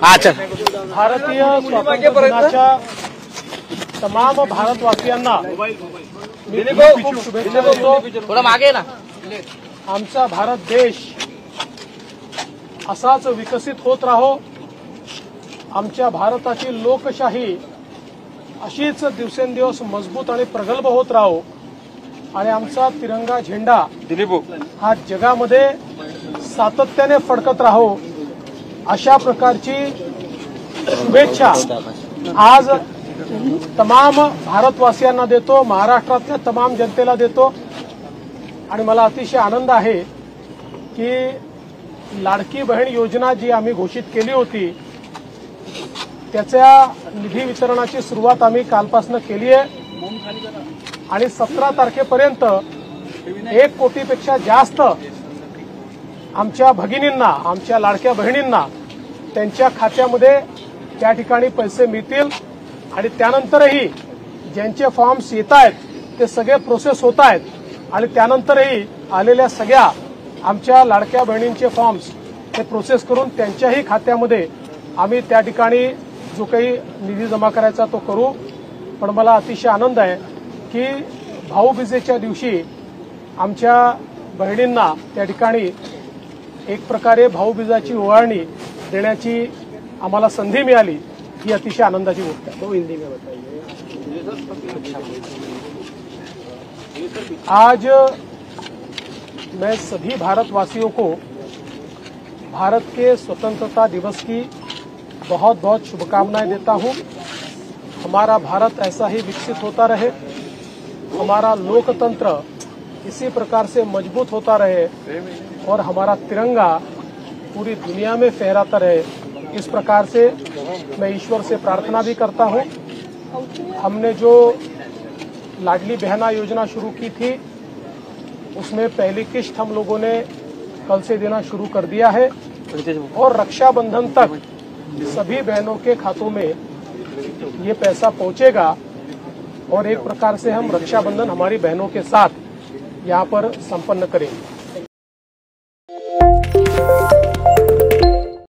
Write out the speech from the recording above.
अच्छा भारतीय स्वातंत्र्य दिनाच्या तमाम भारतवासियांना मी खूप शुभेच्छा देतो। थोडं मागे ना। आमचा भारत देश असाच विकसित होत राहो, आमच्या भारताची लोकशाही अशीच दिवसेंदिवस मजबूत आणि प्रगल्भ होत राहो आणि आमचा तिरंगा झेंडा हा जगामध्ये सातत्याने फडकत राहो, अशा प्रकारची शुभेच्छा आज तमाम भारतवासियांना देतो, महाराष्ट्रातल्या तमाम जनतेला देतो। आणि मला अतिशय आनंद आहे की लाडकी बहीण योजना जी आम्ही घोषित केली होती त्याच्या निधी वितरणाची सुरुवात आम्ही कालपासून केली आहे आणि 17 तारखेपर्यंत 1 कोटीपेक्षा जास्त आमच्या भगिनींना, आमच्या लाडक्या बहिणींना त्यांच्या खात्यामध्ये त्या ठिकाणी पैसे मिळतील आणि त्यानंतरही ज्यांचे फॉर्म्स येत आहेत ते सगळे प्रोसेस होत आहेत आणि त्यानंतरही आलेल्या सगळ्या आमच्या लाडक्या बहिणींचे फॉर्म्स ते प्रोसेस करून त्यांच्याही खात्यामध्ये आम्ही त्या ठिकाणी जो काही निधी जमा करायचा तो करू। पण मला अतिशय आनंद आहे की भाऊबीजेच्या दिवशी आमच्या बहिणींना त्या ठिकाणी एक प्रकारे भाऊबीजाची ओवाळणी देण्याची आम्हाला संधी मिळाली, ही अतिशय आनंदाची गोष्ट है। हिंदी में बताइए। आज मैं सभी भारतवासियों को भारत के स्वतंत्रता दिवस की बहुत बहुत शुभकामनाएं देता हूं। हमारा भारत ऐसा ही विकसित होता रहे, हमारा लोकतंत्र इसी प्रकार से मजबूत होता रहे और हमारा तिरंगा पूरी दुनिया में फहराता रहे, इस प्रकार से मैं ईश्वर से प्रार्थना भी करता हूं। हमने जो लाडली बहना योजना शुरू की थी उसमें पहली किश्त हम लोगों ने कल से देना शुरू कर दिया है और रक्षाबंधन तक सभी बहनों के खातों में ये पैसा पहुंचेगा और एक प्रकार से हम रक्षाबंधन हमारी बहनों के साथ यहाँ पर संपन्न करेंगे।